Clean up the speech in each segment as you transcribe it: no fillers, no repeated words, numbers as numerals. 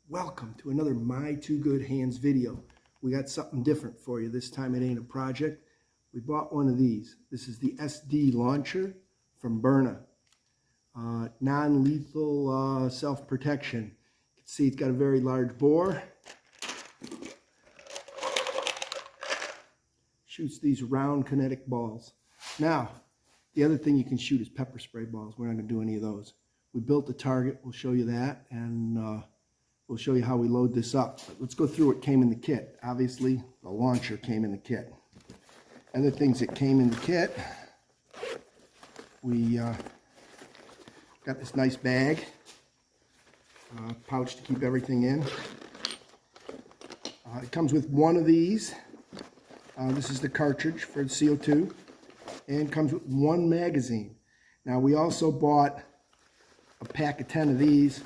Welcome to another My Two Good Hands video. We got something different for you. This time it ain't a project. We bought one of these. This is the SD launcher from Byrna. Non-lethal self-protection. You can see it's got a very large bore. Shoots these round kinetic balls. Now, the other thing you can shoot is pepper spray balls. We're not going to do any of those. We built the target. We'll show you that, and we'll show you how we load this up. But let's go through what came in the kit. Obviously, the launcher came in the kit. Other things that came in the kit, we got this nice bag, pouch to keep everything in. It comes with one of these. This is the cartridge for the CO2, and comes with one magazine. Now, we also bought a pack of 10 of these,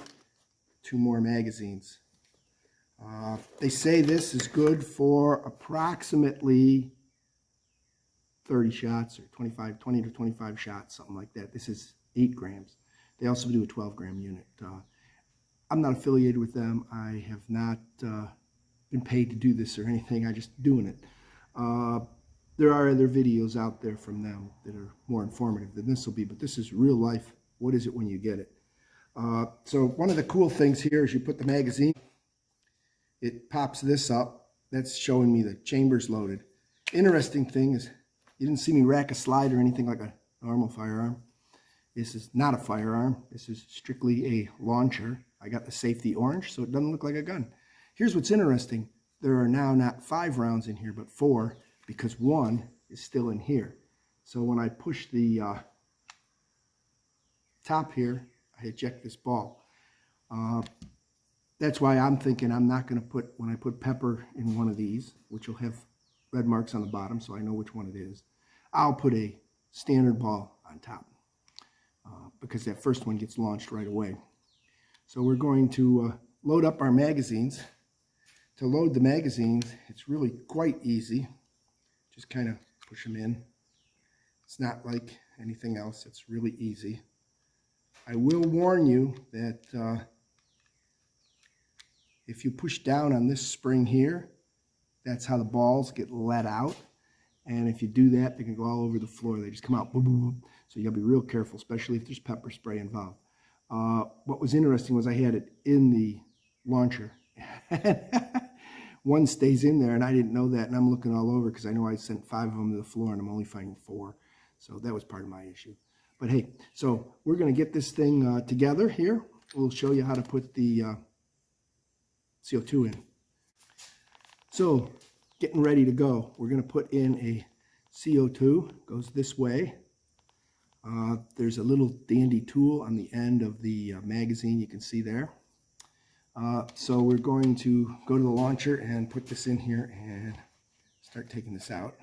2 more magazines. They say this is good for approximately 30 shots or 20 to 25 shots, something like that. This is 8 grams. They also do a 12-gram unit. I'm not affiliated with them. I have not been paid to do this or anything. I'm just doing it. There are other videos out there from them that are more informative than this will be, but this is real life. What is it when you get it? So one of the cool things here is you put the magazine, it pops this up. That's showing me the chamber's loaded. Interesting thing is you didn't see me rack a slide or anything like a normal firearm. This is not a firearm. This is strictly a launcher. I got the safety orange, so it doesn't look like a gun. Here's what's interesting. There are now not 5 rounds in here, but 4, because 1 is still in here. So when I push the top here, I eject this ball. That's why I'm thinking I'm not going to put, when I put pepper in one of these, which will have red marks on the bottom so I know which one it is, I'll put a standard ball on top because that first one gets launched right away. So we're going to load up our magazines. To load the magazines, it's really quite easy. Just kind of push them in. It's not like anything else. It's really easy. I will warn you that if you push down on this spring here, that's how the balls get let out. And if you do that, they can go all over the floor. They just come out, boom, boom, boom. So you gotta be real careful, especially if there's pepper spray involved. What was interesting was I had it in the launcher. One stays in there, and I didn't know that, and I'm looking all over because I know I sent 5 of them to the floor, and I'm only finding 4. So that was part of my issue. But hey, so we're going to get this thing together here. We'll show you how to put the CO2 in. So, getting ready to go. We're going to put in a CO2. Goes this way. There's a little dandy tool on the end of the magazine you can see there. So we're going to go to the launcher and put this in here and start taking this out.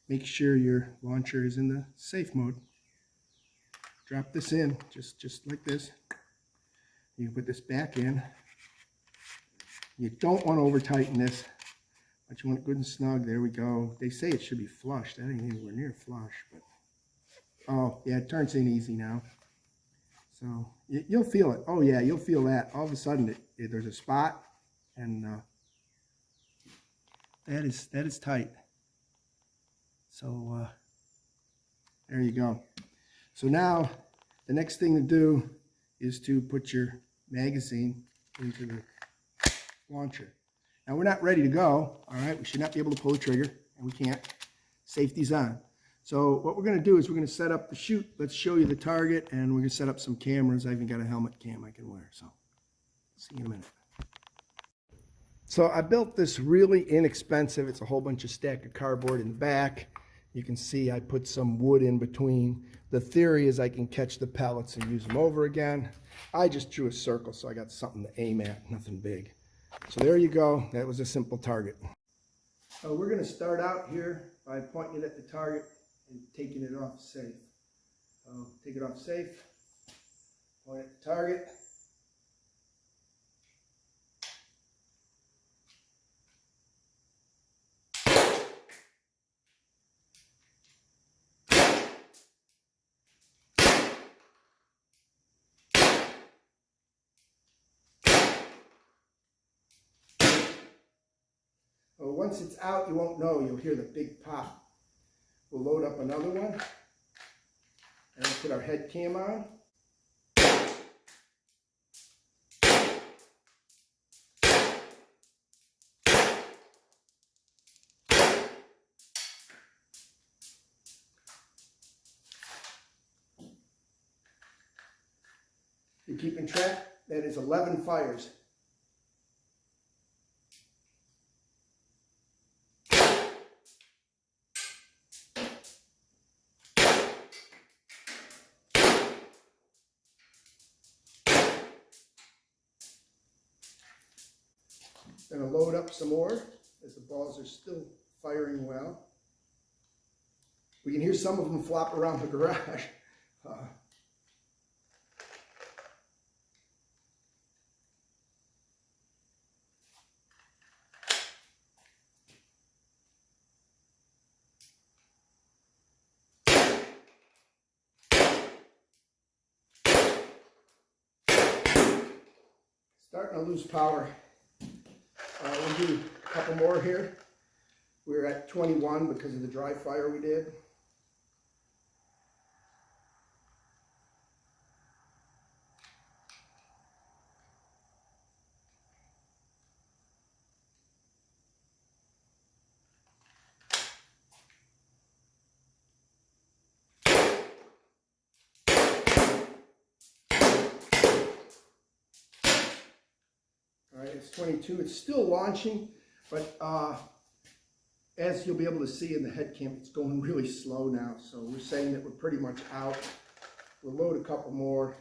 Make sure your launcher is in the safe mode. Drop this in, just like this. You can put this back in. You don't want to over tighten this, but you want it good and snug. There we go. They say it should be flush. That ain't anywhere near flush, but oh yeah, it turns in easy now. So you'll feel it. Oh yeah, you'll feel that. All of a sudden, there's a spot, and that is tight. So there you go. So now the next thing to do is to put your magazine into the launcher. Now we're not ready to go. All right, we should not be able to pull the trigger, and we can't. Safety's on. So what we're going to do is we're going to set up the shoot. Let's show you the target, and we're going to set up some cameras. I even got a helmet cam I can wear. So see you in a minute. So I built this really inexpensive. It's a whole bunch of stack of cardboard in the back. You can see I put some wood in between. The theory is I can catch the pellets and use them over again. I just drew a circle, so I got something to aim at, nothing big. So there you go. That was a simple target. So we're going to start out here by pointing it at the target and taking it off safe. Take it off safe, point at the target. once it's out, you won't know. You'll hear the big pop. We'll load up another one. And we'll put our head cam on. If you're keeping track, that is 11 fires. Going to load up some more as the balls are still firing well. We can hear some of them flop around the garage. Starting to lose power. We'll do a couple more here. We're at 21 because of the dry fire we did. All right, it's 22. It's still launching, but as you'll be able to see in the head cam, it's going really slow now. So we're saying that we're pretty much out. We'll load a couple more.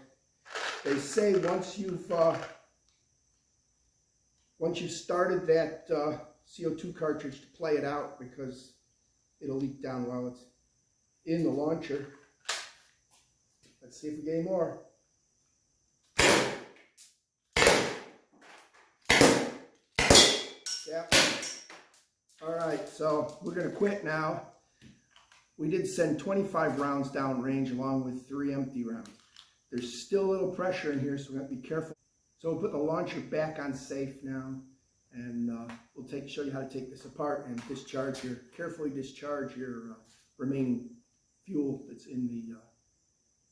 They say once you've started that CO2 cartridge, to play it out because it'll leak down while it's in the launcher. Let's see if we get any more. Yep. All right, so we're going to quit now. We did send 25 rounds down range along with 3 empty rounds. There's still a little pressure in here, so we have to be careful. So we'll put the launcher back on safe now, and we'll show you how to take this apart and carefully discharge your remaining fuel that's in the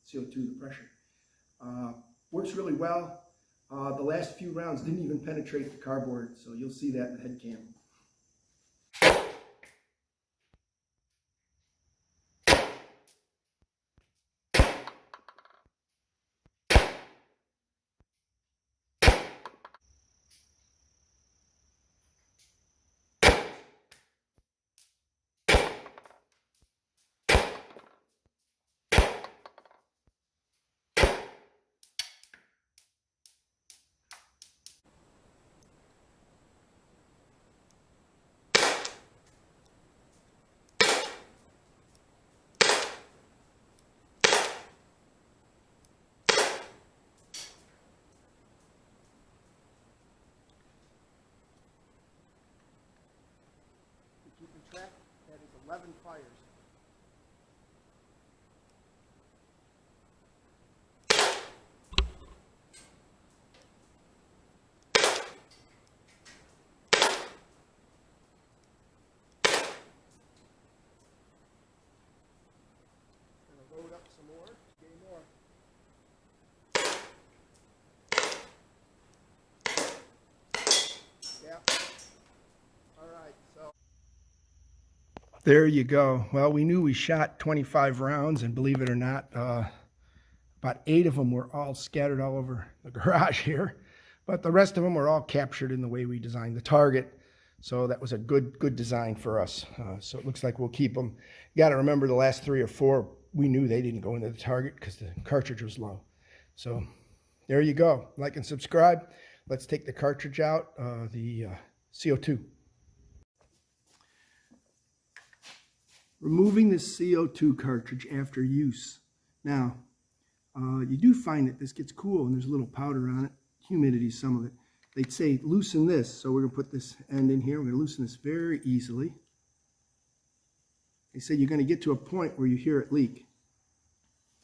CO2, the pressure. Works really well. The last few rounds didn't even penetrate the cardboard, so you'll see that in the head cam. Keeping track, that is 11 fires. Gonna load up some more, get more. Yeah. All right, so. There you go. Well, we knew we shot 25 rounds, and believe it or not, about 8 of them were all scattered all over the garage here. But the rest of them were all captured in the way we designed the target. So that was a good design for us. So it looks like we'll keep them. You got to remember the last 3 or 4, we knew they didn't go into the target because the cartridge was low. So there you go. Like and subscribe. Let's take the cartridge out, the CO2. Removing the CO2 cartridge after use. Now, you do find that this gets cool and there's a little powder on it, humidity, some of it. They'd say loosen this, so we're going to put this end in here. We're going to loosen this very easily. They say you're going to get to a point where you hear it leak.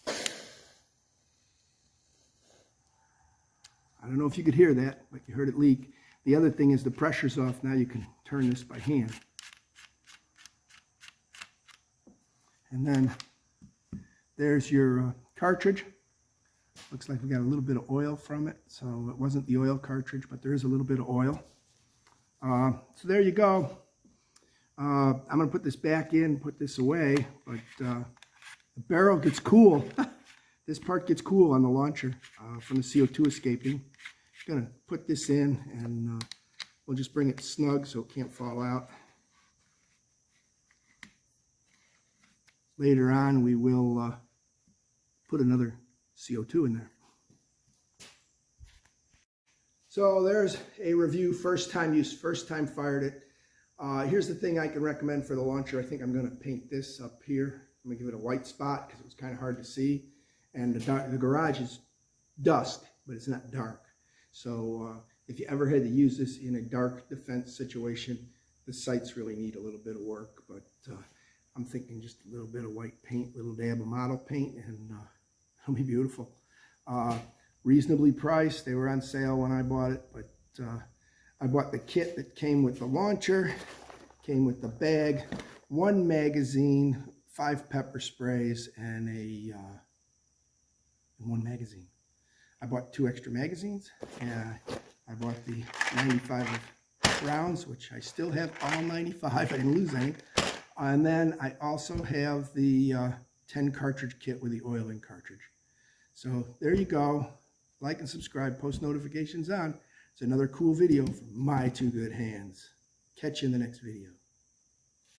I don't know if you could hear that, but you heard it leak. The other thing is the pressure's off. Now you can turn this by hand. And then there's your cartridge. Looks like we got a little bit of oil from it. So it wasn't the oil cartridge, but there is a little bit of oil. So there you go. I'm going to put this back in, put this away, but the barrel gets cool. This part gets cool on the launcher from the CO2 escaping. I'm going to put this in, and we'll just bring it snug so it can't fall out. Later on, we will put another CO2 in there. So there's a review, first time use, first time fired it. Here's the thing I can recommend for the launcher. I think I'm going to paint this up here. I'm going to give it a white spot because it was kind of hard to see. And the garage is dusk, but it's not dark. So if you ever had to use this in a dark defense situation, the sights really need a little bit of work. But I'm thinking just a little bit of white paint, a little dab of model paint, and it'll be beautiful. Reasonably priced. They were on sale when I bought it, but I bought the kit that came with the launcher, came with the bag, 1 magazine, 5 pepper sprays, and one magazine. I bought 2 extra magazines, and I bought the 95 rounds, which I still have all 95. I didn't lose any. And then I also have the 10 cartridge kit with the oiling cartridge. So there you go. Like and subscribe, post notifications on. It's another cool video from my 2 good hands. Catch you in the next video.